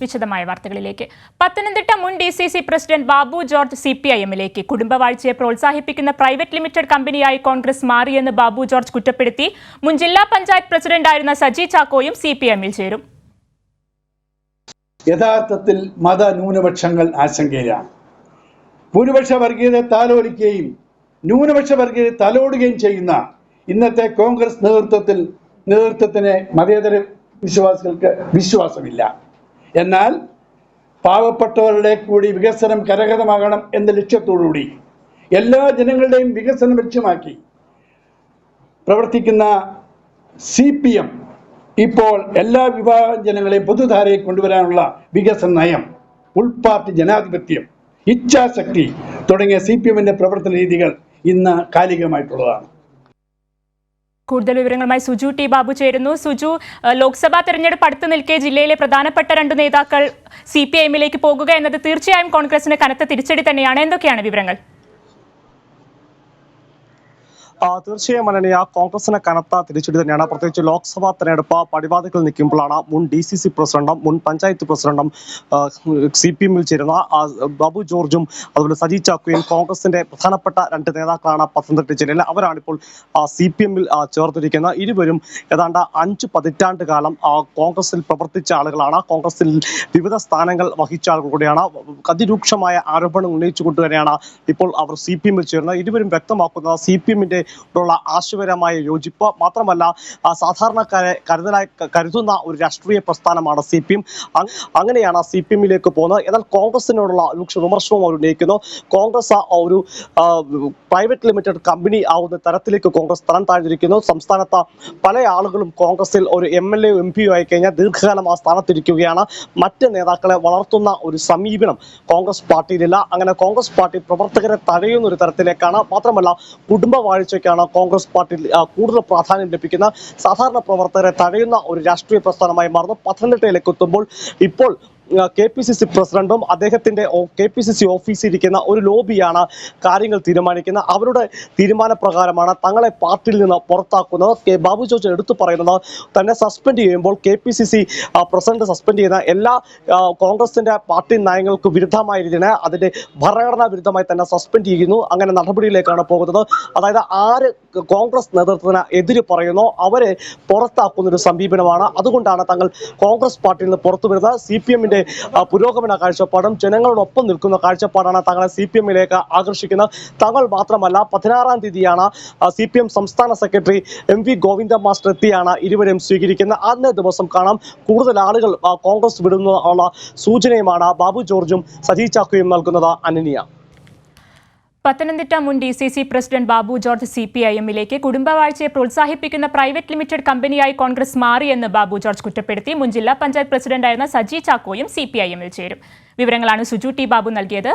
വിശദമായ വാർത്തകളിലേക്ക്. പത്തനംതിട്ട മുൻ DCC പ്രസിഡന്റ് ബാബു ജോർജ് CPIM-ലേക്ക് കുടുംബവാഴ്ചയെ പ്രോത്സാഹിപ്പിക്കുന്ന പ്രൈവറ്റ് ലിമിറ്റഡ് കമ്പനിയായി കോൺഗ്രസ് മാറിയെന്ന് ബാബു ജോർജ് കുറ്റപ്പെടുത്തി. മുൻ ജില്ലാ പഞ്ചായത്ത് പ്രസിഡന്റായിരുന്ന സജി ചാക്കോയും CPIM-ൽ ചേരും. യഥാർത്ഥത്തിൽ മത ന്യൂനപക്ഷങ്ങൾ ആശങ്കയിലാണ്. ഭൂരിപക്ഷ വർഗീയതയെ താലോലിക്കുകയും ന്യൂനപക്ഷ വർഗീയതയെ തലോടുകയും ചെയ്യുന്ന ഇന്നത്തെ കോൺഗ്രസ് നേതൃത്വത്തിന് മതേതര വിശ്വാസികൾക്ക് വിശ്വാസമില്ല. എന്നാൽ പാവപ്പെട്ടവരുടെ കൂടി വികസനം കരഗതമാകണം എന്ന ലക്ഷ്യത്തോടുകൂടി എല്ലാ ജനങ്ങളുടെയും വികസനം ലക്ഷ്യമാക്കി പ്രവർത്തിക്കുന്ന CPM ഇപ്പോൾ എല്ലാ വിഭാഗം ജനങ്ങളെയും പൊതുധാരയിൽ കൊണ്ടുവരാനുള്ള വികസന നയം, ഉൾപാർട്ടി ജനാധിപത്യം, ഇച്ഛാശക്തി തുടങ്ങിയ CPM-ന്റെ പ്രവർത്തന രീതികൾ ഇന്ന് കാലികമായിട്ടുള്ളതാണ്. കൂടുതൽ വിവരങ്ങളുമായി സുജു ടി ബാബു ചേരുന്നു. സുജു, ലോക്സഭാ തെരഞ്ഞെടുപ്പ് അടുത്ത് നിൽക്കെ ജില്ലയിലെ പ്രധാനപ്പെട്ട 2 നേതാക്കൾ CPIM-ലേക്ക് പോകുക എന്നത് തീർച്ചയായും കോൺഗ്രസിന് കനത്ത തിരിച്ചടി തന്നെയാണ്. എന്തൊക്കെയാണ് വിവരങ്ങൾ? തീർച്ചയായും അനന്യ, കോൺഗ്രസിന് കനത്ത തിരിച്ചടി തന്നെയാണ്. പ്രത്യേകിച്ച് ലോക്സഭാ തെരഞ്ഞെടുപ്പ് പടിവാതിക്കൽ നിൽക്കുമ്പോഴാണ് മുൻ DCC പ്രസിഡന്റും മുൻ പഞ്ചായത്ത് പ്രസിഡന്റും CPM-ൽ ചേരുന്ന ബാബു ജോർജും അതുപോലെ സജി ചാക്കോയും കോൺഗ്രസിന്റെ പ്രധാനപ്പെട്ട 2 നേതാക്കളാണ് പത്തനംതിട്ട ജില്ലയിൽ. അവരാണിപ്പോൾ CPM-ൽ ചേർത്തിരിക്കുന്നത്. ഇരുവരും ഏതാണ്ട് 5 പതിറ്റാണ്ട് കാലം കോൺഗ്രസിൽ പ്രവർത്തിച്ച ആളുകളാണ്. കോൺഗ്രസിൽ വിവിധ സ്ഥാനങ്ങൾ വഹിച്ച ആളുകൾ കൂടിയാണ്. അതിരൂക്ഷമായ ആരോപണം ഉന്നയിച്ചുകൊണ്ട് തന്നെയാണ് ഇപ്പോൾ അവർ CPM-ൽ ചേരുന്നത്. ഇരുവരും വ്യക്തമാക്കുന്നത് CPM-ന്റെ ുള്ള ആശയപരമായ യോജിപ്പ് മാത്രമല്ല, സാധാരണക്കാരെ കരുതുന്ന ഒരു രാഷ്ട്രീയ പ്രസ്ഥാനമാണ് CPM. അങ്ങനെയാണ് CPM-ലേക്ക് പോകുന്നത്. എന്നാൽ കോൺഗ്രസിനോടുള്ള രൂക്ഷ വിമർശനവും അവർ ഉന്നയിക്കുന്നു. കോൺഗ്രസ് ഒരു പ്രൈവറ്റ് ലിമിറ്റഡ് കമ്പനി ആവുന്ന തരത്തിലേക്ക് കോൺഗ്രസ് തരം താഴ്ന്നിരിക്കുന്നു. സംസ്ഥാനത്ത് പല ആളുകളും കോൺഗ്രസിൽ ഒരു MLA MP ആയി കഴിഞ്ഞാൽ ദീർഘകാലം ആ സ്ഥാനത്തിരിക്കുകയാണ്. മറ്റ് നേതാക്കളെ വളർത്തുന്ന ഒരു സമീപനം കോൺഗ്രസ് പാർട്ടിയിലില്ല. അങ്ങനെ കോൺഗ്രസ് പാർട്ടി പ്രവർത്തകരെ തടയുന്ന ഒരു തരത്തിലേക്കാണ്. മാത്രമല്ല, കുടുംബവാഴ്ച കോൺഗ്രസ് പാർട്ടിയിൽ കൂടുതൽ പ്രാധാന്യം ലഭിക്കുന്ന സാധാരണ പ്രവർത്തകരെ തടയുന്ന ഒരു രാഷ്ട്രീയ പ്രസ്ഥാനമായി മാറുന്നു. പത്തനംതിട്ടയിലേക്ക് എത്തുമ്പോൾ ഇപ്പോൾ KPCC പ്രസിഡന്റും അദ്ദേഹത്തിന്റെ KPCC ഓഫീസിൽ ഇരിക്കുന്ന ഒരു ലോബിയാണ് കാര്യങ്ങൾ തീരുമാനിക്കുന്നത്. അവരുടെ തീരുമാനപ്രകാരമാണ് തങ്ങളെ പാർട്ടിയിൽ നിന്ന് പുറത്താക്കുന്നത്. ബാബു ജോർജ് എടുത്തു പറയുന്നത് തന്നെ സസ്പെൻഡ് ചെയ്യുമ്പോൾ KPCC പ്രസിഡന്റ് സസ്പെൻഡ് ചെയ്യുന്ന എല്ലാ കോൺഗ്രസിന്റെ പാർട്ടി നയങ്ങൾക്ക് വിരുദ്ധമായ രീതിയാണ്, അതിന്റെ ഭരണഘടനാ വിരുദ്ധമായി തന്നെ സസ്പെൻഡ് ചെയ്യുന്നു. അങ്ങനെ നടപടിയിലേക്കാണ് പോകുന്നത്. അതായത് ആര് കോൺഗ്രസ് നേതൃത്വത്തിന് എതിര് പറയുന്നോ അവരെ പുറത്താക്കുന്ന ഒരു സമീപനമാണ്. അതുകൊണ്ടാണ് തങ്ങൾ കോൺഗ്രസ് പാർട്ടിയിൽ നിന്ന് പുറത്തു വരുന്നത്. CPM-ന്റെ പുരോഗമന കാഴ്ചപ്പാടും ജനങ്ങളോടൊപ്പം നിൽക്കുന്ന കാഴ്ചപ്പാടാണ് തങ്ങളെ CPM-ലേക്ക് ആകർഷിക്കുന്നത്. തങ്ങൾ മാത്രമല്ല, 16-ാം തീയതിയാണ് CPM സംസ്ഥാന സെക്രട്ടറി MV ഗോവിന്ദ മാസ്റ്റർ എത്തിയാണ് ഇരുവരും സ്വീകരിക്കുന്നത്. അന്നേ ദിവസം കാണാം കൂടുതൽ ആളുകൾ കോൺഗ്രസ് വിടുന്നുള്ള സൂചനയുമാണ് ബാബു ജോർജും സജി ചാക്കോയും നൽകുന്നത്. അനന്യ, പത്തനംതിട്ട മുൻ DCC പ്രസിഡന്റ് ബാബു ജോർജ് CPIM-ലേക്ക് കുടുംബവാഴ്ചയെ പ്രോത്സാഹിപ്പിക്കുന്ന പ്രൈവറ്റ് ലിമിറ്റഡ് കമ്പനിയായി കോൺഗ്രസ് മാറിയെന്ന് ബാബു ജോർജ് കുറ്റപ്പെടുത്തി. മുൻ ജില്ലാ പഞ്ചായത്ത് പ്രസിഡന്റായിരുന്ന സജി ചാക്കോയും CPIM-ൽ ചേരും. വിവരങ്ങളാണ് സുജു ടി ബാബു നൽകിയത്.